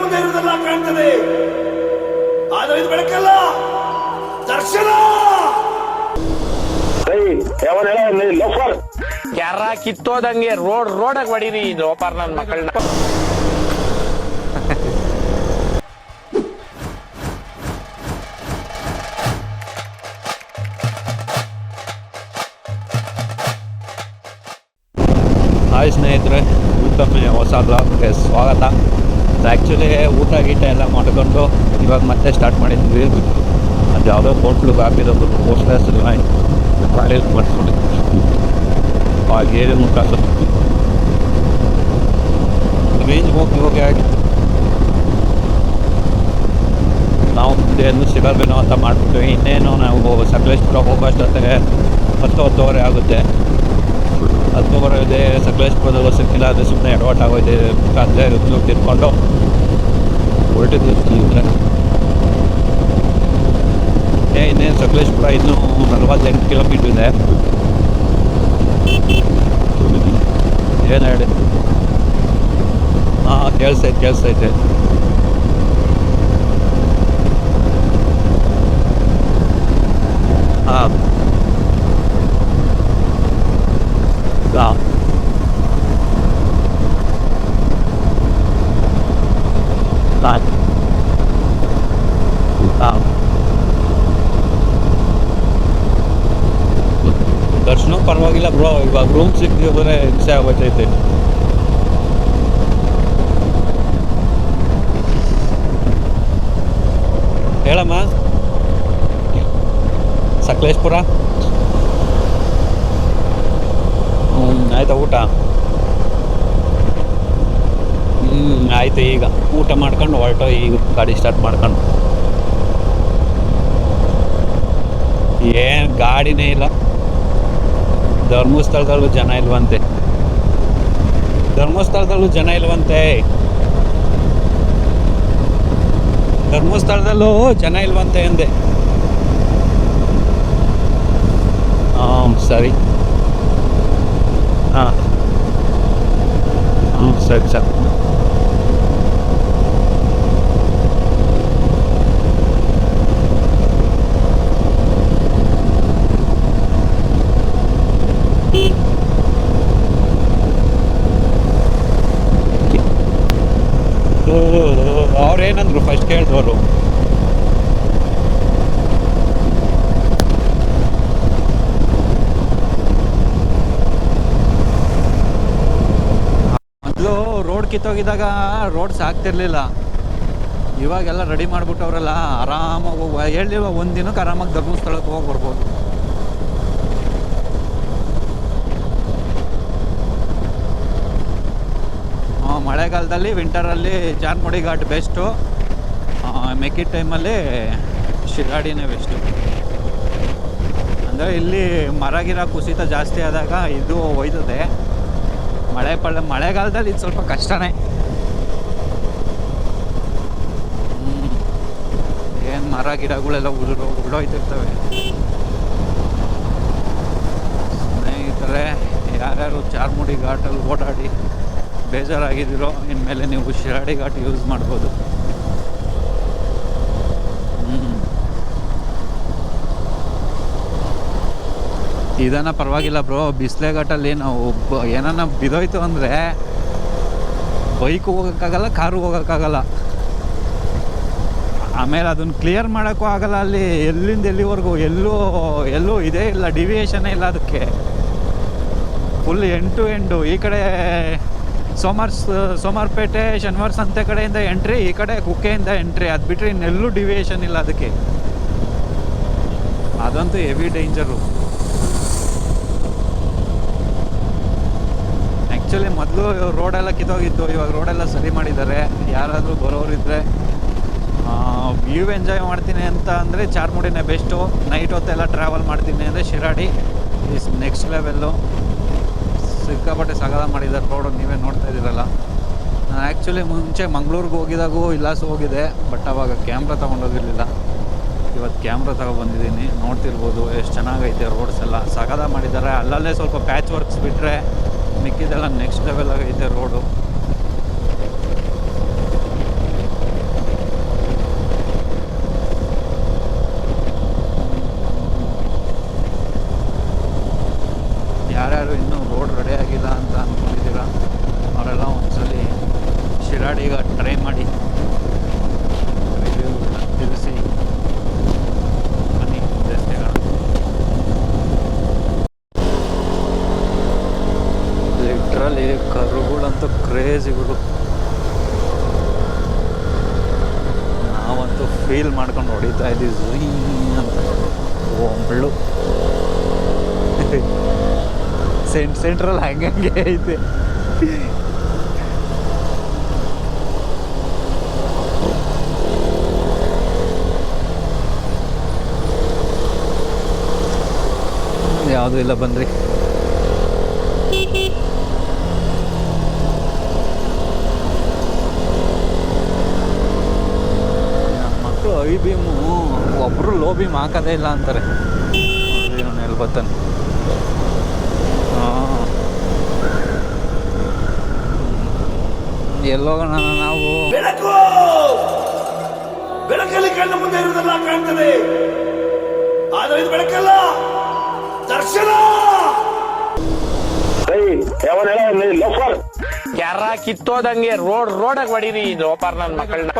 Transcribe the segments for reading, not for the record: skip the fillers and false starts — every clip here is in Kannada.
ಮುಂದೆ ಇರುವುದೆಲ್ಲ ಕಾಣ್ತದೆ, ಆದರೆ ಇದು ಬೆಳಕಲ್ಲ, ದರ್ಶನ. ಕ್ಯಾರ ಕಿತ್ತೋದಂಗೆ ರೋಡಾಗ ಹೊಡೀರಿ ಲೋಪಾರ್ ನನ್ನ ಮಕ್ಕಳನ್ನ. ಹಾಯ್ ಸ್ನೇಹಿತರೆ, ಮತ್ತೊಮ್ಮೆ ಹೊಸ ಬ್ಲಾಗ್ಗೆ ಸ್ವಾಗತ. ಆ್ಯಕ್ಚುಲಿ ಊಟ ಗೀಟ ಎಲ್ಲ ಮಾಡ್ಕೊಂಡು ಇವಾಗ ಮತ್ತೆ ಸ್ಟಾರ್ಟ್ ಮಾಡಿದ್ವಿ. ಅದು ಯಾವುದೋ ಹೋಟ್ಲಿಗೆ ಹಾಕಿರೋದು ಪೋಸ್ಟ್ಲೆಸ್ ಕಾಲೇಜ್ ಮಾಡಿಸ್ಕೊಂಡಿದ್ವಿ. ಆ ಏರಿಯ ಮುಖಾಂತರ ರೇಂಜ್ ಹೋಗಿ ಆಗಿತ್ತು. ನಾವು ಮುಂದೆ ಏನು ಸಿಗಲ್ವೇನೋ ಅಂತ ಮಾಡಿಬಿಟ್ಟು ಇನ್ನೇನು ನಾವು ಸಕಲೇಶ್ಪುರ ಹೋಗೋಷ್ಟೊತ್ತಿಗೆ 10-10:30 ಆಗುತ್ತೆ. 10:30 ಇದೆ. ಸಕಲೇಶ್ಪುರದಲ್ಲೂ ಸಿಕ್ಕಿಲ್ಲ, ಅದು ಸುಮ್ಮನೆ ಎಡವಟ್ ಆಗೋಯ್ದೆ. ಅಲ್ಲೇ ತಿರ್ಕೊಂಡು ಹೊರಟಿದ್ವಿ. ಇನ್ನೇನು ಸಕಲೇಶ್ಪುರ ಇನ್ನೂ 48 ಕಿಲೋಮೀಟ್ರ್ ಇದೆ. ಏನು ಹೇಳಿ? ಹಾಂ, ಕೇಳಿಸ್ತೈತೆ. ಹಾಂ ಹಾಂ ಹಾಂ ದರ್ಶನ ಪರವಾಗಿಲ್ಲ ಬ್ರೋ. ಇವಾಗ ರೂಮ್ ಸಿಕ್ಕಿದ್ರೆ ಹಿಂಸೆ ಆಗೋತೈತೆ. ಹೇಳಮ್ಮ. ಸಕಲೇಶ್ಪುರ ಆಯ್ತಾ ಊಟ? ಆಯ್ತು. ಈಗ ಊಟ ಮಾಡ್ಕೊಂಡು ಹೊರಟು, ಈಗ ಗಾಡಿ ಸ್ಟಾರ್ಟ್ ಮಾಡ್ಕೊಂಡು. ಏನು ಗಾಡಿನೇ ಇಲ್ಲ. ಧರ್ಮಸ್ಥಳದಲ್ಲೂ ಜನ ಇಲ್ವಂತೆ. ಧರ್ಮಸ್ಥಳದಲ್ಲೂ ಜನ ಇಲ್ವಂತೆ ಅಂದೆ. ಹಾಂ ಸರಿ. ಹಾಂ ಸರಿ. ಅವ್ರೇನಂದ್ರು ಫಸ್ಟ್ ಕೇಳಿದವರು? ಮೊದಲು ರೋಡ್ ಕಿತ್ತೋಗಿದ್ದಾಗ ರೋಡ್ಸ್ ಆಗ್ತಿರ್ಲಿಲ್ಲ. ಇವಾಗೆಲ್ಲ ರೆಡಿ ಮಾಡಿಬಿಟ್ಟವ್ರಲ್ಲ, ಆರಾಮಾಗಿ ಹೇಳಿವ ಒಂದು ದಿನಕ್ಕೆ ಆರಾಮಾಗಿ ಧರ್ಮಸ್ಥಳಕ್ಕೆ ಹೋಗಿ ಬರ್ಬೋದು. ಮಳೆಗಾಲದಲ್ಲಿ ವಿಂಟರಲ್ಲಿ ಚಾರ್ಮುಡಿ ಘಾಟ್ ಬೆಸ್ಟು, ಮೆಕ್ಕಿದ ಟೈಮಲ್ಲಿ ಶಿರಾಡಿನೇ ಬೆಸ್ಟು. ಅಂದರೆ ಇಲ್ಲಿ ಮರಗಿರ ಕುಸಿತ ಜಾಸ್ತಿ ಆದಾಗ ಇದು ಒಯ್ತದೆ. ಮಳೆಗಾಲದಲ್ಲಿ ಇದು ಸ್ವಲ್ಪ ಕಷ್ಟನೇ. ಏನು ಮರ ಗಿಡಗಳೆಲ್ಲ ಉರುಳೋಯ್ತಿರ್ತವೆ. ಸ್ನೇಹಿತರೆ, ಯಾರ್ಯಾರು ಚಾರ್ಮುಡಿ ಘಾಟಲ್ಲಿ ಓಡಾಡಿ ಬೇಜಾರಾಗಿದ್ದೀರೋ, ಇನ್ಮೇಲೆ ನೀವು ಶಿರಾಡಿ ಘಾಟ್ ಯೂಸ್ ಮಾಡ್ಬೋದು. ಇದನ್ನ ಪರವಾಗಿಲ್ಲ ಬ್ರೋ. ಬಿಸ್ಲೆ ಘಾಟಲ್ಲಿ ನಾವು ಏನನ್ನ ಬಿದೋಯ್ತು ಅಂದರೆ ಬೈಕ್ ಹೋಗೋಕ್ಕಾಗಲ್ಲ, ಕಾರು ಹೋಗೋಕ್ಕಾಗಲ್ಲ. ಆಮೇಲೆ ಅದನ್ನು ಕ್ಲಿಯರ್ ಮಾಡೋಕ್ಕೂ ಆಗಲ್ಲ. ಅಲ್ಲಿ ಎಲ್ಲಿಂದ ಎಲ್ಲಿವರೆಗೂ ಎಲ್ಲೂ ಇದೇ ಇಲ್ಲ, ಡಿವಿಯೇಷನ್ನೇ ಇಲ್ಲ ಅದಕ್ಕೆ. Full end. ಈ ಕಡೆ ಸೋಮಾರ್ಪೇಟೆ ಶನಿವಾರ ಸಂತೆ ಕಡೆಯಿಂದ ಎಂಟ್ರಿ, ಈ ಕಡೆ ಕುಕ್ಕೆಯಿಂದ ಎಂಟ್ರಿ. ಅದು ಬಿಟ್ಟರೆ ಇನ್ನೆಲ್ಲೂ ಡಿವಿಯೇಷನ್ ಇಲ್ಲ ಅದಕ್ಕೆ. ಅದಂತೂ ಹೆವಿ ಡೇಂಜರು. ಆ್ಯಕ್ಚುಲಿ ಮೊದಲು ರೋಡೆಲ್ಲ ಕಿತ್ತೋಗಿತ್ತು, ಇವಾಗ ರೋಡೆಲ್ಲ ಸರಿ ಮಾಡಿದ್ದಾರೆ. ಯಾರಾದರೂ ಬರೋರಿದ್ದರೆ ವ್ಯೂ ಎಂಜಾಯ್ ಮಾಡ್ತೀನಿ ಅಂತ ಅಂದರೆ ಚಾರ್ಮುಡಿನೇ ಬೆಸ್ಟು. ನೈಟ್ ಹೊತ್ತೆಲ್ಲ ಟ್ರಾವೆಲ್ ಮಾಡ್ತೀನಿ ಅಂದರೆ ಶಿರಾಡಿ ಈಸ್ ನೆಕ್ಸ್ಟ್ ಲೆವೆಲ್ಲು. ಸಿಕ್ಕಾಪಟ್ಟೆ ಸಗದ ಮಾಡಿದ್ದಾರೆ ರೋಡು, ನೀವೇ ನೋಡ್ತಾ ಇದ್ದೀರಲ್ಲ. ನಾನು ಆ್ಯಕ್ಚುಲಿ ಮುಂಚೆ ಮಂಗ್ಳೂರಿಗೆ ಹೋಗಿದಾಗೂ ಇಲ್ಲಾಸು ಹೋಗಿದೆ, ಬಟ್ ಅವಾಗ ಕ್ಯಾಮ್ರಾ ತೊಗೊಂಡೋಗಿರಲಿಲ್ಲ. ಇವತ್ತು ಕ್ಯಾಮ್ರಾ ತಗೊಬಂದಿದ್ದೀನಿ. ನೋಡ್ತಿರ್ಬೋದು ಎಷ್ಟು ಚೆನ್ನಾಗೈತೆ ರೋಡ್ಸ್ ಎಲ್ಲ ಸಗದ ಮಾಡಿದ್ದಾರೆ. ಅಲ್ಲಲ್ಲೇ ಸ್ವಲ್ಪ ಪ್ಯಾಚ್ ವರ್ಕ್ಸ್ ಬಿಟ್ಟರೆ ಮಿಕ್ಕಿದೆಲ್ಲ ನೆಕ್ಸ್ಟ್ ಲೆವೆಲ್ ಆಗೈತೆ ರೋಡು. ಕ್ರೇಜಿ ಗುರು. ನಾವಂತೂ ಫೀಲ್ ಮಾಡ್ಕೊಂಡು ಹೊಡಿತಾ ಇದ್ದೀವಿ ಝುಯ್ ಅಂತ. ಒಳ್ಳು ಸೆಂಟ್ರಲ್ ಹಂಗಂಗೆ ಐತೆ. ಯಾವುದೂ ಇಲ್ಲ ಬನ್ರಿ. ಮಕ್ಕಳು ಐ ಬೀಮು ಒಬ್ಬರು ಲೋ ಬೀಮ್ ಹಾಕೋದೇ ಇಲ್ಲ ಅಂತಾರೆ. ಇವನು ಎಲ್ಲಿ ಬರ್ತಾನೆ. ಹಾಂ, ಎಲ್ಲೋಗೋಣ ನಾವು. ಬೆಳಕು ಬೆಳಕಲ್ಲಿ ಕಣ್ಣು ಮುಂದೆ ಇರುವುದೆಲ್ಲ ಕಾಣ್ತದೆ, ಆದರೆ ಇದು ಬೆಳಕಲ್ಲ, ದರ್ಶನ. ಕ್ಯಾರ ಕಿತ್ತೋದಂಗೆ ರೋಡಾಗ ಹೊಡೀರಿ ಇದು ಲೋಪಾರ್ ನನ್ನ ಮಕ್ಕಳನ್ನ.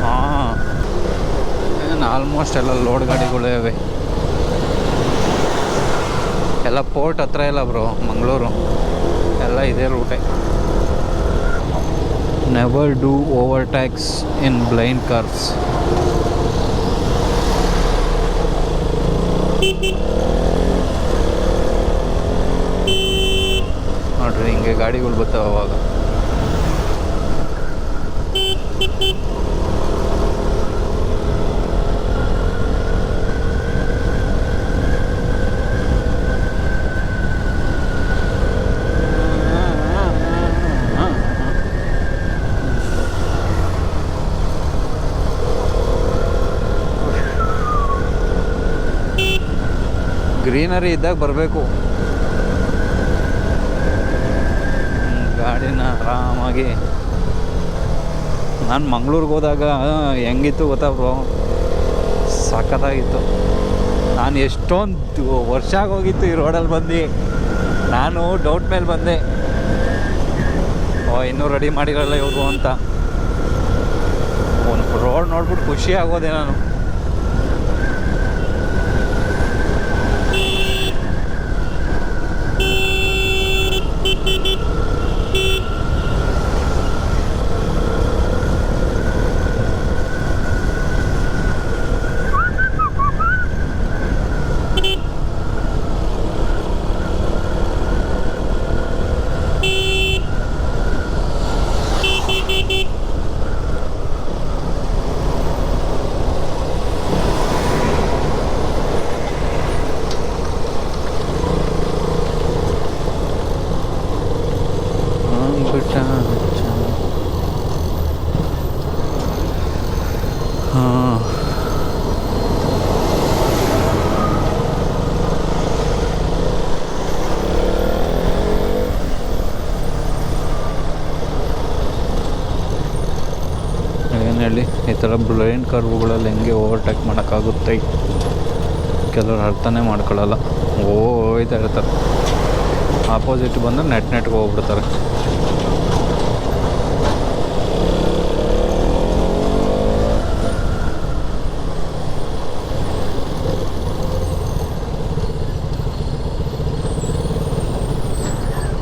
ಹಾಂ, ಆಲ್ಮೋಸ್ಟ್ ಎಲ್ಲ ಲೋಡ್ ಗಾಡಿಗಳೇ ಇವೆ. ಎಲ್ಲ ಪೋರ್ಟ್ ಹತ್ರ ಇಲ್ಲ ಬ್ರೋ, ಮಂಗಳೂರು ಎಲ್ಲ ಇದೇ ರೂಟೇ. Never do overtakes in blind curves. ನೋಡ್ರಿ ಹಿಂಗೆ ಗಾಡಿಗಳು ಬರ್ತಾವೆ ಅವಾಗ. ಗ್ರೀನರಿ ಇದ್ದಾಗ ಬರಬೇಕು, ಗಾಡಿನ ಆರಾಮಾಗಿ. ನಾನು ಮಂಗ್ಳೂರಿಗೆ ಹೋದಾಗ ಹೆಂಗಿತ್ತು ಗೊತ್ತಾ ಬ್ರೋ, ಸಖತ್ತಾಗಿತ್ತು. ನಾನು ಎಷ್ಟೊಂದು ವರ್ಷ ಆಗೋಗಿತ್ತು ಈ ರೋಡಲ್ಲಿ ಬಂದು. ನಾನು ಡೌಟ್ ಮೇಲೆ ಬಂದೆ, ಇನ್ನೂ ರೆಡಿ ಮಾಡಿರಲ್ಲ ಇವರು ಅಂತ. ಒಂದು ರೋಡ್ ನೋಡ್ಬಿಟ್ಟು ಖುಷಿ ಆಗೋದೆ ನಾನು. ಹಾಂ, ಏನು ಹೇಳಿ, ಈ ಥರ ಬ್ಲೈಂಡ್ ಕರ್ವ್ಗಳಲ್ಲಿ ಹೆಂಗೆ ಓವರ್ಟೇಕ್ ಮಾಡೋಕ್ಕಾಗುತ್ತೆ? ಕೆಲವ್ರು ಅರ್ಥನೇ ಮಾಡ್ಕೊಳ್ಳಲ್ಲ, ಹೋಯ್ತಾ ಇರ್ತಾರೆ. ಆಪೋಸಿಟ್ ಬಂದರೆ ನೆಟ್ಗೆ ಹೋಗ್ಬಿಡ್ತಾರೆ.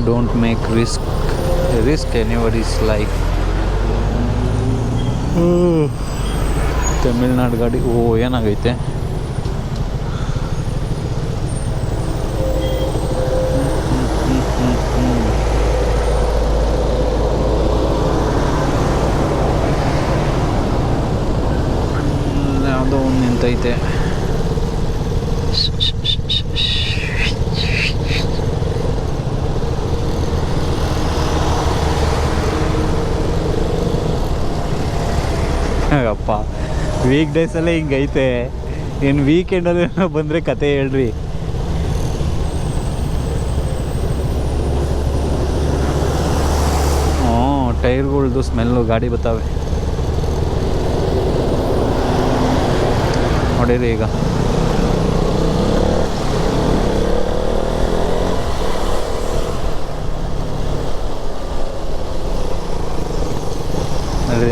Don't make risk anybody's life. Tamil Nadu ಗಾಡಿ. ಏನಾಗೈತೆ? ಯಾವುದೋ ಒಂದು ನಿಂತೈತೆ. ಅಪ್ಪ, ವೀಕ್ ಡೇಸಲ್ಲೇ ಹಿಂಗೈತೆ, ಇನ್ನು ವೀಕೆಂಡಲ್ಲಿ ಬಂದರೆ ಕತೆ ಹೇಳ್ರಿ. ಟೈರ್ಗಳ್ದು ಸ್ಮೆಲ್ಲು ಗಾಡಿ ಬರ್ತಾವೆ ನೋಡಿರಿ. ಈಗ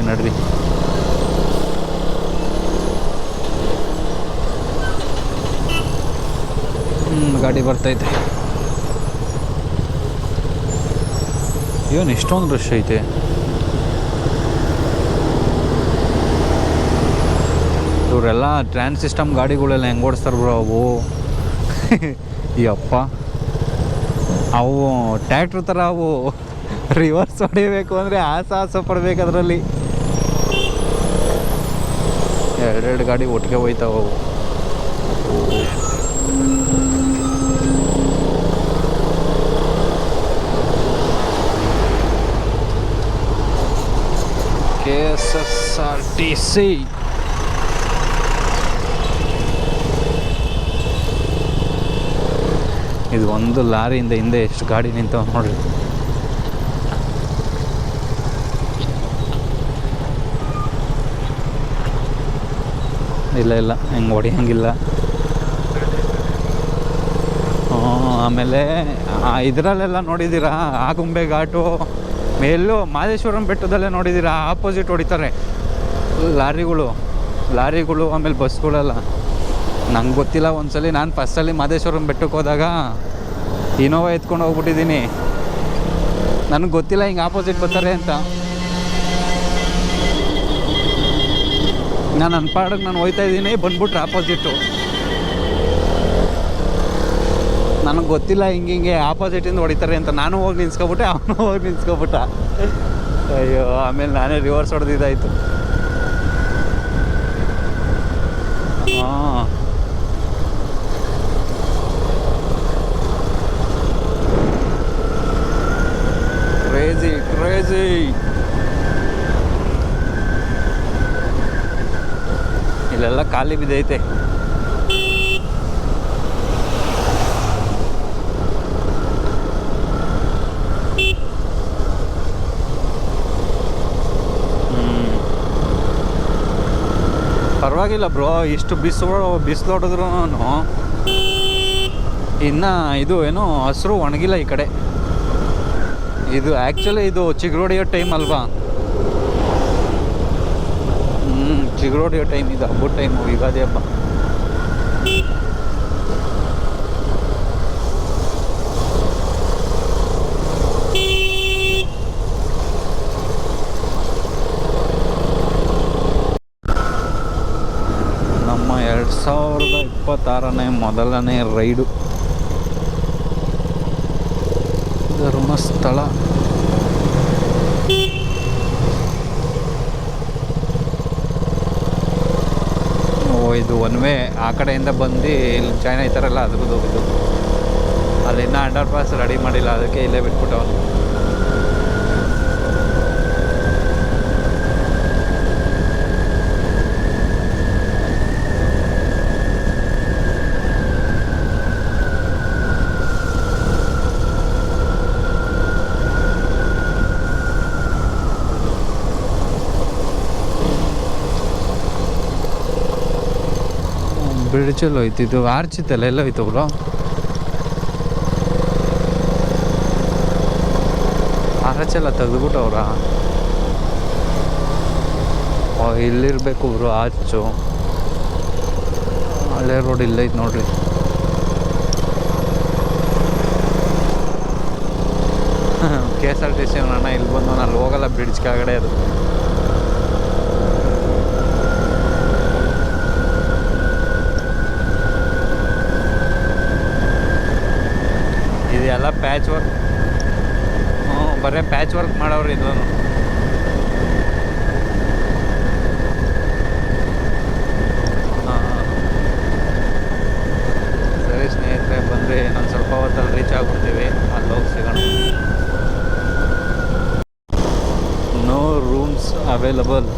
ನಡ್ರಿ ಗಾಡಿ ಬರ್ತೈತೆ. ಏನು ಇಷ್ಟೊಂದು ರಶ್ ಐತೆ. ಇವರೆಲ್ಲ ಟ್ರಾನ್ಸ್ ಸಿಸ್ಟಮ್ ಗಾಡಿಗಳೆಲ್ಲ ಹೆಂಗೆ ಓಡಿಸ್ತಾರೆ ಬ್ರೋ ಅವು. ಯಪ್ಪ, ಅವು ಟ್ಯಾಕ್ಟ್ರ್ ಥರ ಅವು. ರಿವರ್ಸ್ ಹೊಡಿಬೇಕು ಅಂದರೆ ಸಾಹಸ ಪಡ್ಬೇಕು ಅದರಲ್ಲಿ. ಎರಡೆರಡು ಗಾಡಿ ಒಟ್ಟಿಗೆ ಹೋಯ್ತಾವ ಅವು. KSRTC ಇದು ಒಂದು ಲಾರಿಯಿಂದ ಹಿಂದೆ ಎಷ್ಟು ಗಾಡಿ ನಿಂತವ ನೋಡ್ರಿ. ಇಲ್ಲ ಹೆಂಗೆ ಹೊಡಿಯಂಗಿಲ್ಲ. ಆಮೇಲೆ ಇದರಲ್ಲೆಲ್ಲ ನೋಡಿದ್ದೀರಾ, ಆಗುಂಬೆ ಘಾಟು ಮೇಲೂ ಮಾದೇಶ್ವರಂ ಬೆಟ್ಟದಲ್ಲೇ ನೋಡಿದ್ದೀರಾ, ಆಪೋಸಿಟ್ ಹೊಡಿತಾರೆ ಲಾರಿಗಳು ಆಮೇಲೆ ಬಸ್ಗಳೆಲ್ಲ. ನಂಗೆ ಗೊತ್ತಿಲ್ಲ, ಒಂದ್ಸಲಿ ನಾನು ಫಸ್ಟಲ್ಲಿ ಮಾದೇಶ್ವರಂ ಬೆಟ್ಟಕ್ಕೆ ಹೋದಾಗ ಇನೋವಾ ಎತ್ಕೊಂಡು ಹೋಗ್ಬಿಟ್ಟಿದ್ದೀನಿ. ನನಗೆ ಗೊತ್ತಿಲ್ಲ ಹಿಂಗೆ ಆಪೋಸಿಟ್ ಬರ್ತಾರೆ ಅಂತ. ನಾನು ನನ್ನ ಪಾಡಿಗೆ ನಾನು ಹೋಗ್ತಾ ಇದ್ದೀನಿ, ಬಂದ್ಬಿಟ್ರೆ ಆಪೋಸಿಟ್ಟು. ನನಗೆ ಗೊತ್ತಿಲ್ಲ ಹಿಂಗೆ ಆಪೋಸಿಟಿಂದ ಹೊಡಿತಾರೆ ಅಂತ. ನಾನು ಹೋಗಿ ನಿಲ್ಸ್ಕೊಬಿಟ್ಟೆ, ಅವನು ಹೋಗಿ ನಿಲ್ಸ್ಕೊಬಿಟ್ಟ. ಅಯ್ಯೋ, ಆಮೇಲೆ ನಾನೇ ರಿವರ್ಸ್ ಹೊಡೆದಿದ್ದಾಯಿತು. ಹಾಂ, ಕ್ರೇಜಿ. ಇಲ್ಲೆಲ್ಲ ಖಾಲಿ ಬಿದ್ದೈತೆ. ಪರವಾಗಿಲ್ಲ ಬ್ರೋ, ಇಷ್ಟು ಬಿಸಿಲು ಹೊಡೆದ್ರು ಇನ್ನು ಇದು ಏನೋ ಹಸಿರು ಒಣಗಿಲ್ಲ ಈ ಕಡೆ. ಇದು ಆ್ಯಕ್ಚುಲಿ ಇದು ಚಿಗುರೊಡೆಯೋ ಟೈಮ್ ಅಲ್ವಾ? ಚಿಗುರೊಡೆಯೋ ಟೈಮ್, ಇದು ಹಬ್ಬದ ಟೈಮು, ಯುಗಾದಿ ಹಬ್ಬ. ನಮ್ಮ 2026ನೇ ಮೊದಲನೇ ರೈಡು ಧರ್ಮಸ್ಥಳ. ಇದು ಒನ್ ವೇ. ಆ ಕಡೆಯಿಂದ ಬಂದು ಇಲ್ಲಿ ಜಾಯ್ನ್ ಆಯ್ತಾರಲ್ಲ ಅದ್ರದ್ದು ಇದು. ಅಲ್ಲಿನ್ನ ಅಂಡರ್ ಪಾಸ್ ರೆಡಿ ಮಾಡಿಲ್ಲ, ಅದಕ್ಕೆ ಇಲ್ಲೇ ಬಿಟ್ಬಿಟ್ಟವನು. ಬ್ರಿಡ್ಜಲ್ಲಿ ಹೋಯ್ತು, ಇದು ಆರ್ಚಿತ್ತಲ್ಲ, ಎಲ್ಲ ಹೋಯ್ತು ಬ್ರೋ. ಆರ್ಚೆಲ್ಲ ತೆಗೆದುಬಿಟ್ಟವ್ರ. ಇಲ್ಲಿರಬೇಕು ಬ್ರೋ ಆರ್ಚು. ಹಳೆ ರೋಡ್ ಇಲ್ಲೈತೆ ನೋಡ್ರಿ. KSRTC ಅಣ್ಣ ಇಲ್ಲಿ ಬಂದು ನಾನು ಹೋಗಲ್ಲ ಬ್ರಿಡ್ಜ್ ಕೆಳಗಡೆ. ಅದು ಇದೆಲ್ಲ ಪ್ಯಾಚ್ ವರ್ಕ್. ಬರೀ ಪ್ಯಾಚ್ ವರ್ಕ್ ಮಾಡೋರು ಇದು. ಸರಿ ಸ್ನೇಹಿತರೆ, ಬಂದರೆ ಇನ್ನೊಂದು ಸ್ವಲ್ಪ ಹೊತ್ತಲ್ಲಿ ರೀಚ್ ಆಗ್ಬಿಡ್ತೀವಿ. ಅಲ್ಲಿ ಹೋಗಿ ಸಿಗೋಣ. No rooms available.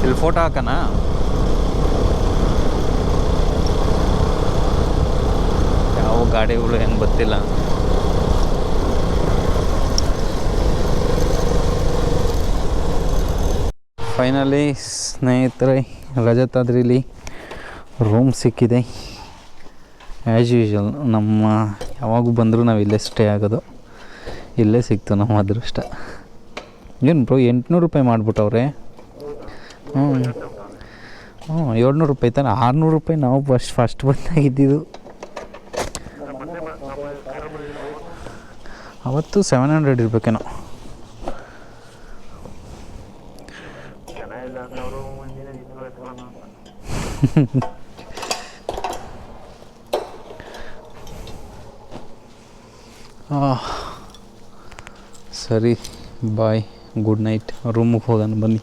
ಇಲ್ಲಿ ಫೋಟೋ ಹಾಕೋಣ. ಯಾವ ಗಾಡಿಗಳು ಹೆಂಗೆ ಗೊತ್ತಿಲ್ಲ. ಫೈನಲಿ ಸ್ನೇಹಿತರೆ, ರಜತಾದ್ರಿಲಿ ರೂಮ್ ಸಿಕ್ಕಿದೆ. ಆ್ಯಸ್ ಯೂಶ್ವಲ್ ನಮ್ಮ ಯಾವಾಗ ಬಂದರೂ ನಾವು ಇಲ್ಲೇ ಸ್ಟೇ ಆಗೋದು. ಇಲ್ಲೇ ಸಿಕ್ತು ನಮ್ಮ ಅದೃಷ್ಟ. ಏನು ಬ್ರೋ, 800 ರೂಪಾಯಿ ಮಾಡಿಬಿಟ್ಟವ್ರೆ. ಹ್ಞೂ 700 ರೂಪಾಯಿ ತಾನೆ. 600 ರೂಪಾಯಿ ನಾವು ಫಸ್ಟ್ ಬಂದಾಗಿದ್ದಿದ್ದು. ಅವತ್ತು 700 ಇರಬೇಕೇನೋ. ಸರಿ ಬಾಯ್, ಗುಡ್ ನೈಟ್. ರೂಮಿಗೆ ಹೋಗೋಣ ಬನ್ನಿ.